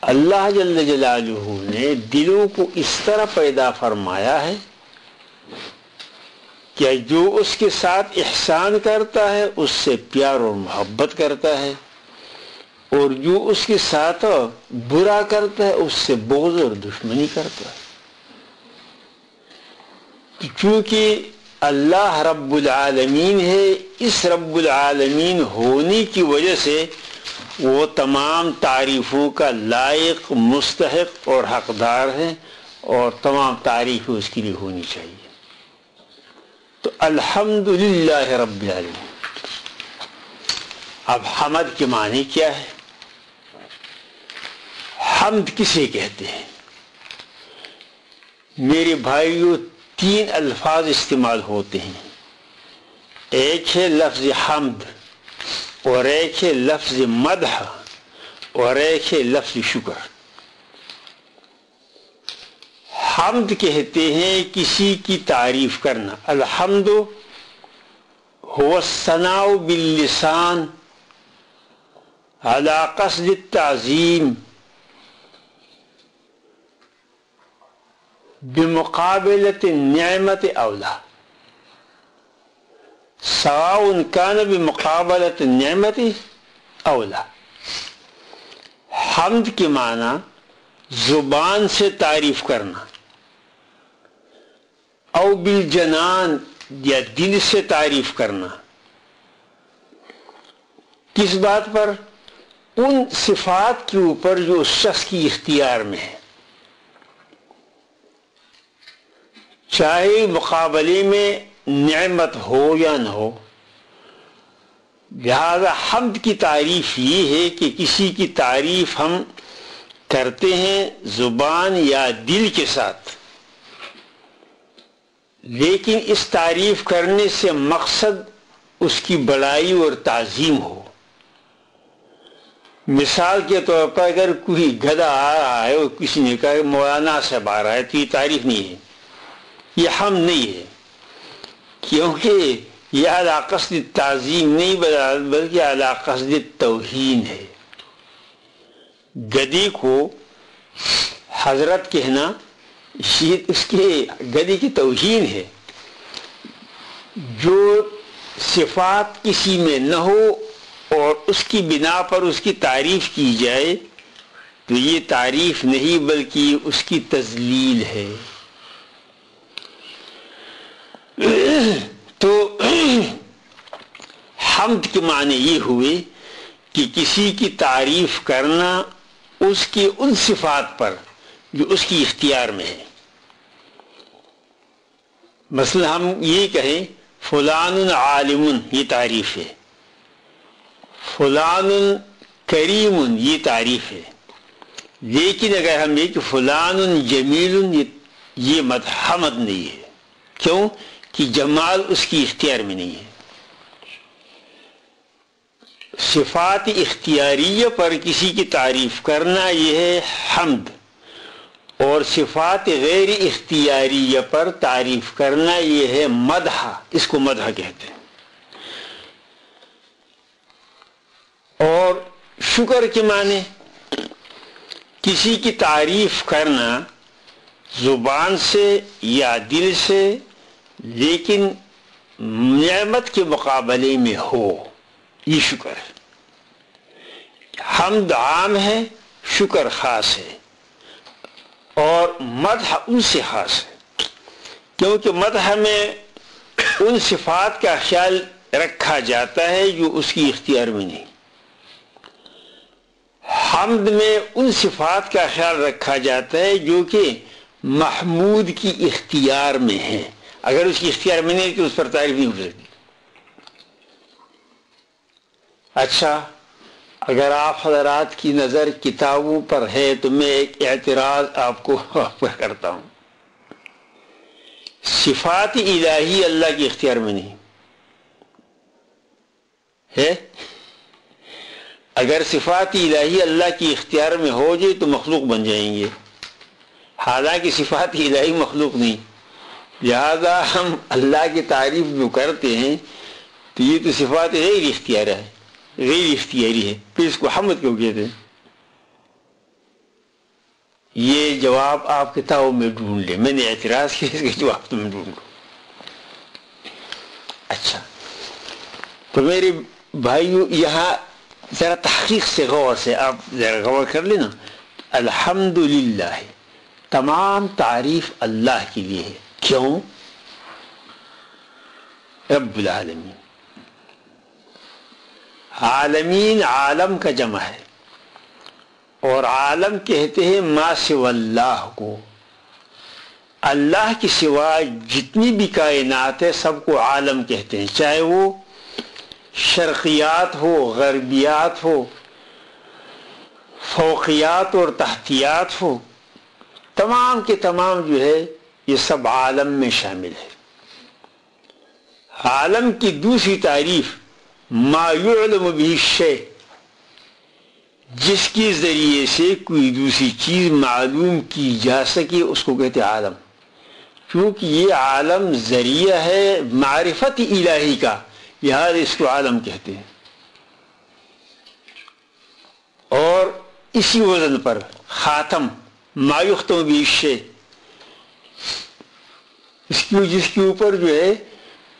اللہ جل جلالہ نے دلوں کو اس طرح پیدا فرمایا ہے کہ جو اس کے ساتھ احسان کرتا ہے اس سے پیار اور محبت کرتا ہے، اور جو اس کے ساتھ برا کرتا ہے اس سے بغض اور دشمنی کرتا ہے۔ چونکہ اللہ رب العالمین ہے، اس رب العالمین ہونے کی وجہ سے وہ تمام تعریفوں کا لائق، مستحق اور حقدار ہے، اور تمام تعریفیں اس کے لیے ہونی چاہیے۔ تو الحمدللہ رب العالمین۔ اب حمد کے معنی کیا ہے؟ حمد کسے کہتے ہیں؟ میرے بھائیوں، تین الفاظ استعمال ہوتے ہیں، ایک ہے لفظ حمد، اور ایک ہے لفظ مدح، اور ایک ہے لفظ شکر۔ حمد کہتے ہیں کسی کی تعریف کرنا، الحمد هو الثناء باللسان على قصد التعظیم بمقابلة النعمة اولا، سواء كان بمقابلة النعمة اولا۔ حمد کے معنی زبان سے تعریف کرنا، او بالجنان یا دل سے تعریف کرنا۔ کس بات پر؟ ان صفات کے اوپر جو اس شخص کی اختیار میں ہے، چاہے مقابلے میں نعمت ہو یا نہ ہو۔ لہذا حمد کی تعریف یہ ہے کہ کسی کی تعریف ہم کرتے ہیں زبان یا دل کے ساتھ، لیکن اس تعریف کرنے سے مقصد اس کی بڑائی اور تعظیم ہو۔ مثال کے طور پر اگر کوئی گدھا آ رہا ہے اور کسی نے کہا کہ مولانا صاحب آ رہا ہے، تو یہ تعریف نہیں ہے، یہ حمد نہیں ہے، کیونکہ یہ علی قصد تعظیم نہیں بلکہ علی قصد توہین ہے۔ گدھے کو حضرت کہنا یہ اس کے گدھے کی توہین ہے۔ جو صفات کسی میں نہ ہو اور اس کی بنا پر اس کی تعریف کی جائے تو یہ تعریف نہیں بلکہ اس کی تذلیل ہے۔ تو حمد کے معنی یہ ہوئے کہ کسی کی تعریف کرنا اس کی ان صفات پر جو اس کی اختیار میں ہے۔ مثلا ہم یہ کہیں فلان عالم، یہ تعریف ہے، فلان کریم، یہ تعریف ہے، لیکن اگر ہم یہ کہ فلان جمیل، یہ مدح حمد نہیں ہے۔ کیوں؟ کہ جمال اس کی اختیار میں نہیں ہے۔ صفات اختیاریہ پر کسی کی تعریف کرنا یہ ہے حمد، اور صفات غیر اختیاریہ پر تعریف کرنا یہ ہے مدح، اس کو مدح کہتے ہیں۔ اور شکر کے معنی کسی کی تعریف کرنا زبان سے یا دل سے، لیکن نعمت کے مقابلے میں ہو، یہ شکر ہے۔ حمد عام ہے، شکر خاص ہے، اور مدح ان سے خاص ہے، کیونکہ مدح میں ان صفات کا خیال رکھا جاتا ہے جو اس کی اختیار میں نہیں۔ حمد میں ان صفات کا خیال رکھا جاتا ہے جو کہ محمود کی اختیار میں ہیں۔ اگر اس کی اختیار میں نہیں تو اس پر تعریف نہیں ہو سکتی۔ اچھا، اگر آپ حضرات کی نظر کتابوں پر ہے تو میں ایک اعتراض آپ کو کرتا ہوں۔ صفات الہی اللہ کے اختیار میں نہیں ہے۔ اگر صفات الہی اللہ کی اختیار میں ہو جائے تو مخلوق بن جائیں گے، حالانکہ صفات الہی مخلوق نہیں۔ لہذا ہم اللہ کی تعریف جو کرتے ہیں تو یہ تو صفات غیر اختیاری ہے، پھر اس کو حمد کیوں کہتے ہیں؟ یہ جواب آپ کتابوں میں ڈھونڈ لیں. میں نے اعتراض کیا اس کے جواب تم ڈھونڈو. اچھا تو میرے بھائیو یہاں ذرا تحقیق سے غور سے آپ ذرا غور کر لینا. الحمدللہ تمام تعریف اللہ کے لیے ہے. کیوں؟ رب العالمین. عالمین عالم کا جمع ہے اور عالم کہتے ہیں ما سوى اللہ کو. اللہ کے سوا جتنی بھی کائنات ہے سب کو عالم کہتے ہیں, چاہے وہ شرقیات ہو, غربیات ہو, فوقیات اور تحتیات ہو, تمام کے تمام جو ہے یہ سب عالم میں شامل ہے. عالم کی دوسری تعریف ما یعلم بہ الشیء, جس کے ذریعے سے کوئی دوسری چیز معلوم کی جا سکے اس کو کہتے ہیں عالم. کیونکہ یہ عالم ذریعہ ہے معرفت الہی کا, لہذا اس کو عالم کہتے ہیں. اور اسی وزن پر خاتم ما یختم بہ الشیء, جس کے اوپر جو ہے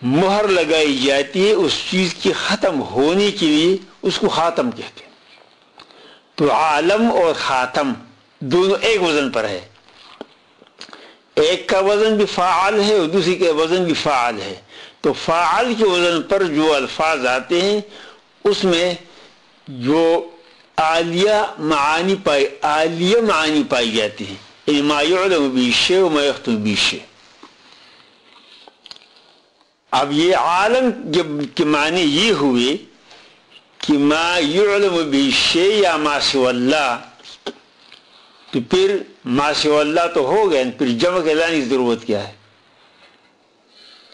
مہر لگائی جاتی ہے اس چیز کی ختم ہونے کے لیے اس کو خاتم کہتے ہیں. تو عالم اور خاتم دونوں ایک وزن پر ہے. ایک کا وزن بھی فاعل ہے اور دوسری کا وزن بھی فاعل ہے. تو فاعل کے وزن پر جو الفاظ آتے ہیں اس میں جو عالیہ معانی پائی جاتی ہیں, یعنی ما یعلم بہ الشیء و ما یختم بہ الشیء. اب یہ عالم کے معنی یہ ہوئے کہ ما یعلم بہ الشیء یا ما سوى اللہ, تو پھر ما سوى اللہ تو ہو گیا, پھر جمع کہلانے کی ضرورت کیا ہے؟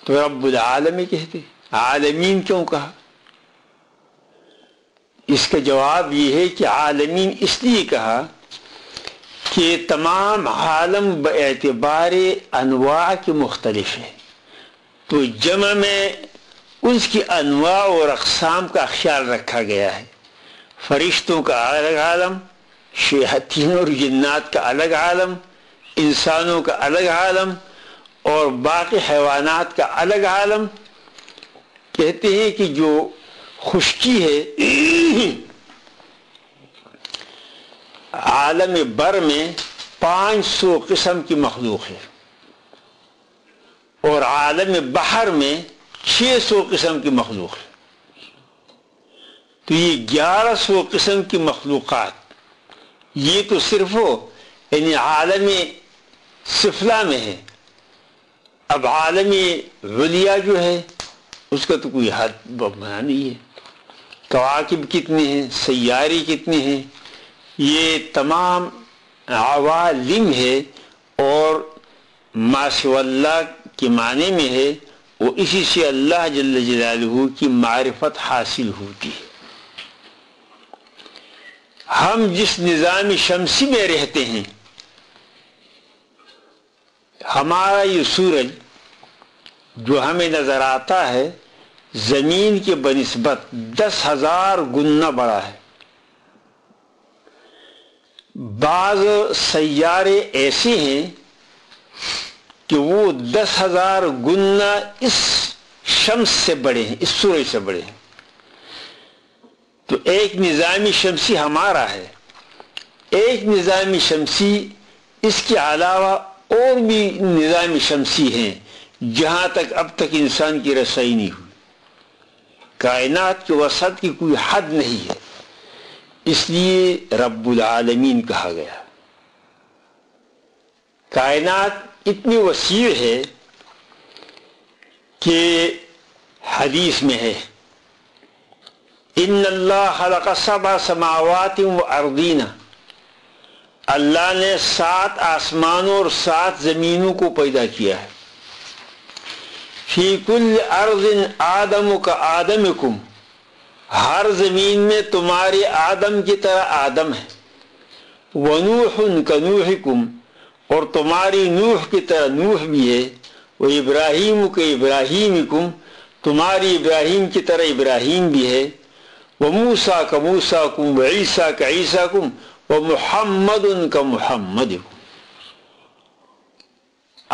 تو رب العالمین کہتے. عالمین کیوں کہا؟ اس کا جواب یہ ہے کہ عالمین اس لیے کہا کہ تمام عالم باعتبار انواع کے مختلف ہیں, تو جمع میں اس کی انواع اور اقسام کا خیال رکھا گیا ہے. فرشتوں کا الگ عالم, شیاطین اور جنات کا الگ عالم, انسانوں کا الگ عالم اور باقی حیوانات کا الگ عالم. کہتے ہیں کہ جو خشکی ہے عالم بر میں 500 قسم کی مخلوق ہے اور عالم بحر میں 600 قسم کی مخلوق ہے. تو یہ 1100 قسم کی مخلوقات, یہ تو صرف یعنی عالم سفلا میں ہے. اب عالم علیا جو ہے اس کا تو کوئی حد بنا نہیں ہے. کواکب کتنے ہیں, سیارے کتنے ہیں, یہ تمام عوالم ہے. اور ما سوى اللہ کے معنی میں ہے وہ اسی سے اللہ جل جلالہ کی معرفت حاصل ہوتی ہے. ہم جس نظام شمسی میں رہتے ہیں, ہمارا یہ سورج جو ہمیں نظر آتا ہے زمین کے بنسبت 10,000 گنا بڑا ہے. بعض سیارے ایسے ہیں کہ وہ 10,000 گنا اس شمس سے بڑے ہیں, اس سورج سے بڑے ہیں. تو ایک نظام شمسی ہمارا ہے, ایک نظام شمسی اس کے علاوہ اور بھی نظام شمسی ہیں جہاں تک اب تک انسان کی رسائی نہیں ہوئی. کائنات کے وسعت کی کوئی حد نہیں ہے, اس لیے رب العالمین کہا گیا. کائنات اتنی وسیع ہے کہ حدیث میں ہے ان اللہ خلق 7 سماوات و ارضین, اللہ نے 7 آسمانوں اور 7 زمینوں کو پیدا کیا ہے. فی کل ارض آدم کا آدمکم, ہر زمین میں تمہارے آدم کی طرح آدم ہے. ونوح کا نوحکم, اور تمہاری نوح کی طرح نوح بھی ہے. وہ ابراہیم کا ابراہیمکم, تمہاری ابراہیم کی طرح ابراہیم بھی ہے. وہ موسیٰ کا موسیٰ کم, و عیسیٰ کا عیسیٰ کم, و محمد کا محمد کم.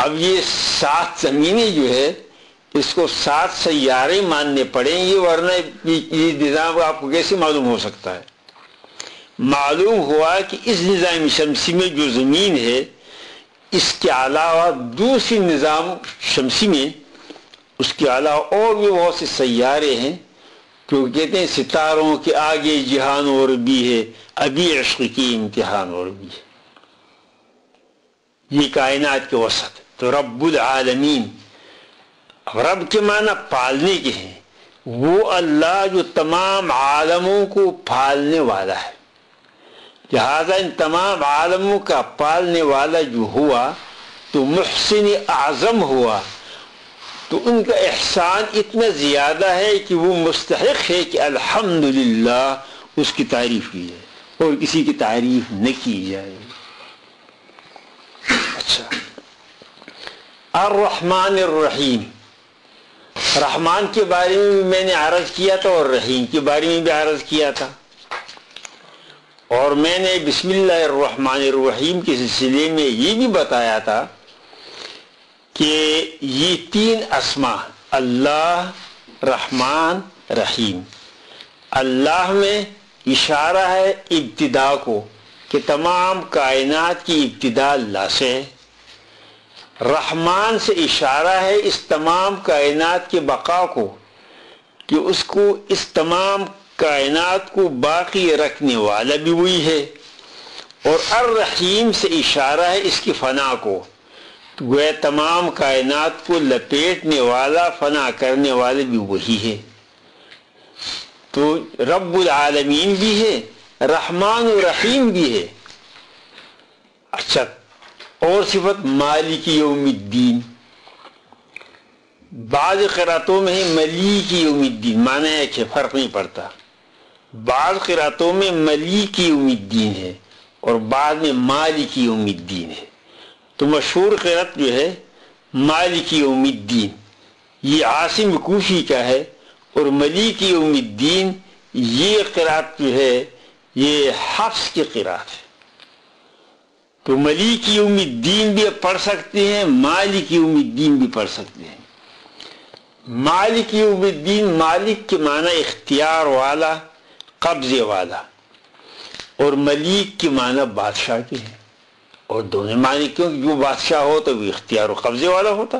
اب یہ 7 زمینیں جو ہے اس کو 7 سیارے ماننے پڑیں گے، ورنہ یہ نظام آپ کو کیسے معلوم ہو سکتا ہے؟ معلوم ہوا کہ اس نظام شمسی میں جو زمین ہے اس کے علاوہ دوسری نظام شمسی میں اس کے علاوہ اور بھی بہت سے سیارے ہیں، کیونکہ کہتے ہیں ستاروں کے آگے جہان اور بھی ہے، ابھی عشق کی امتحان اور بھی ہے. یہ کائنات کے وسط. تو رب العالمین، رب کے معنی پالنے کے ہیں، وہ اللہ جو تمام عالموں کو پالنے والا ہے. لہذا ان تمام عالموں کا پالنے والا جو ہوا تو محسن اعظم ہوا، تو ان کا احسان اتنا زیادہ ہے کہ وہ مستحق ہے کہ الحمدللہ اس کی تعریف کی جائے اور کسی کی تعریف نہ کی جائے. اچھا، الرحمن الرحیم، رحمان کے بارے میں بھی میں نے عرض کیا تھا اور رحیم کے بارے میں بھی عرض کیا تھا، اور میں نے بسم اللہ الرحمن الرحیم کے سلسلے میں یہ بھی بتایا تھا کہ یہ 3 اسما اللہ، رحمان، رحیم. اللہ میں اشارہ ہے ابتدا کو کہ تمام کائنات کی ابتدا اللہ سے ہے. رحمان سے اشارہ ہے اس تمام کائنات کے بقا کو کہ اس کو اس تمام کائنات کو باقی رکھنے والا بھی وہی ہے. اور الرحیم سے اشارہ ہے اس کی فنا کو، وہ تمام کائنات کو لپیٹنے والا، فنا کرنے والے بھی وہی ہے. تو رب العالمین بھی ہے، رحمان و رحیم بھی ہے. اچھا، اور صفت مالک یوم الدین. بعض قراتوں میں ہے ملیک یوم الدین، معنی ہے کہ فرق نہیں پڑتا. بعض قراتوں میں ملیک یوم الدین ہے اور بعض میں مالک یوم الدین ہے. تو مشہور قرات جو ہے مالک یوم الدین، یہ عاصم کوفی کا ہے، اور ملیک یوم الدین یہ قرات جو ہے یہ حفص کی قرات ہے. تو ملیک یوم الدین بھی پڑھ سکتے ہیں، مالک یوم الدین بھی پڑھ سکتے ہیں. مالک یوم الدین، مالک کے معنی اختیار والا، قبضے والا، اور ملیک کے معنی بادشاہ کے ہیں. اور دونوں معنی کیونکہ جو بادشاہ ہو تو وہ اختیار و قبضے والا ہوتا.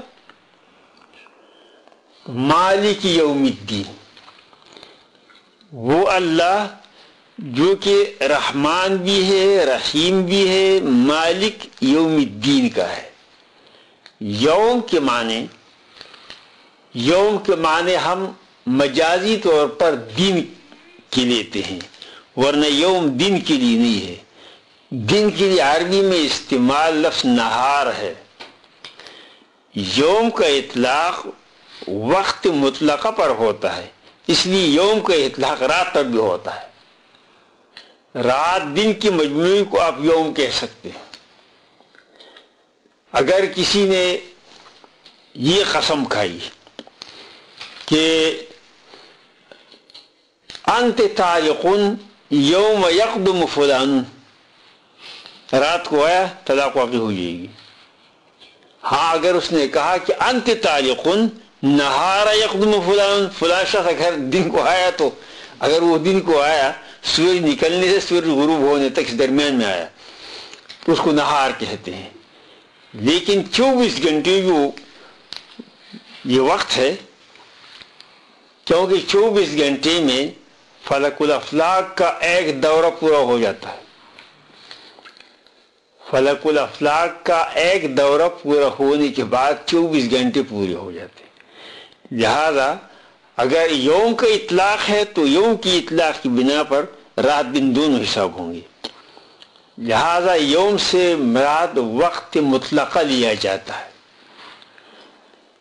مالک یوم الدین، وہ اللہ جو کہ رحمان بھی ہے، رحیم بھی ہے، مالک یوم الدین کا ہے. یوم کے معنی ہم مجازی طور پر دن کے لیتے ہیں، ورنہ یوم دن کے لیے نہیں ہے. دن کے لیے عربی میں استعمال لفظ نہار ہے. یوم کا اطلاق وقت مطلقہ پر ہوتا ہے، اس لیے یوم کا اطلاق رات پر بھی ہوتا ہے. رات دن کی مجموعی کو آپ یوم کہہ سکتے ہیں. اگر کسی نے یہ قسم کھائی کہ انت طالق یوم یقدم فلان، رات کو آیا طلاق واقع ہو جائے گی. ہاں اگر اس نے کہا کہ انت طالق نہار یقدم فلان، فلاں شخص اگر دن کو آیا، تو اگر وہ دن کو آیا سورج نکلنے سے سورج غروب ہونے تک اس درمیان میں آیا تو اس کو نہار کہتے ہیں. لیکن 24 گھنٹے جو یہ وقت ہے، کیونکہ 24 گھنٹے میں فلک الافلاک کا ایک دورہ پورا ہو جاتا ہے. فلک الافلاک کا ایک دورہ پورا ہونے کے بعد 24 گھنٹے پورے ہو جاتے ہیں. لہذا اگر یوم کا اطلاق ہے تو یوم کی اطلاق کی بنا پر رات دن دونوں حساب ہوں گے. لہذا یوم سے مراد وقت مطلقہ لیا جاتا ہے.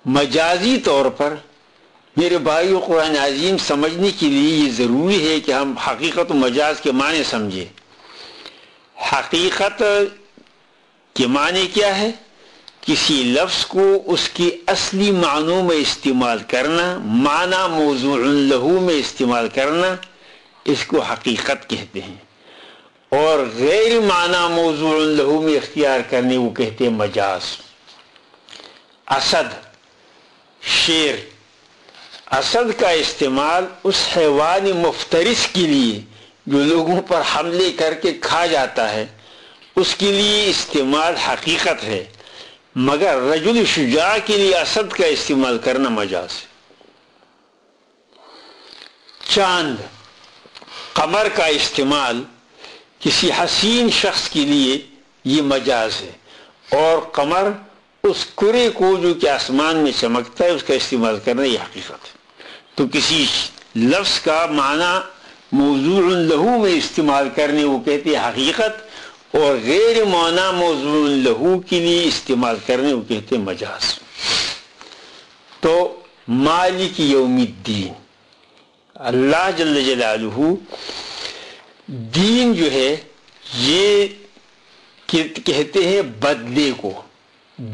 مجازی طور پر میرے بھائیو، قرآن عظیم سمجھنے کے لیے یہ ضروری ہے کہ ہم حقیقت و مجاز کے معنی سمجھیں. حقیقت کے معنی کیا ہے؟ کسی لفظ کو اس کی اصلی معنوں میں استعمال کرنا، معنی موضوع لہو میں استعمال کرنا، اس کو حقیقت کہتے ہیں. اور غیر معنی موضوع لہو میں اختیار کرنے وہ کہتے ہیں مجاز. اسد شیر، اسد کا استعمال اس حیوان مفترس کے لیے جو لوگوں پر حملے کر کے کھا جاتا ہے اس کے لیے استعمال حقیقت ہے، مگر رجل شجاع کے لیے اسد کا استعمال کرنا مجاز ہے۔ چاند، قمر کا استعمال کسی حسین شخص کے لیے یہ مجاز ہے، اور قمر اس کرے کو جو کہ آسمان میں چمکتا ہے اس کا استعمال کرنا یہ حقیقت ہے۔ تو کسی لفظ کا معنی موضوع لہو میں استعمال کرنے وہ کہتے ہیں حقیقت، اور غیر معنی موضوع لہو کے لیے استعمال کرنے وہ کہتے ہیں مجاز۔ تو مالک یوم الدین، اللہ جل جلالہ دین جو ہے یہ کہتے ہیں بدلے کو،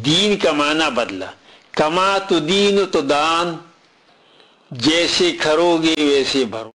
دین کا معنی بدلہ، کما تدین تدان، جیسے کھرو گے ویسے بھرو۔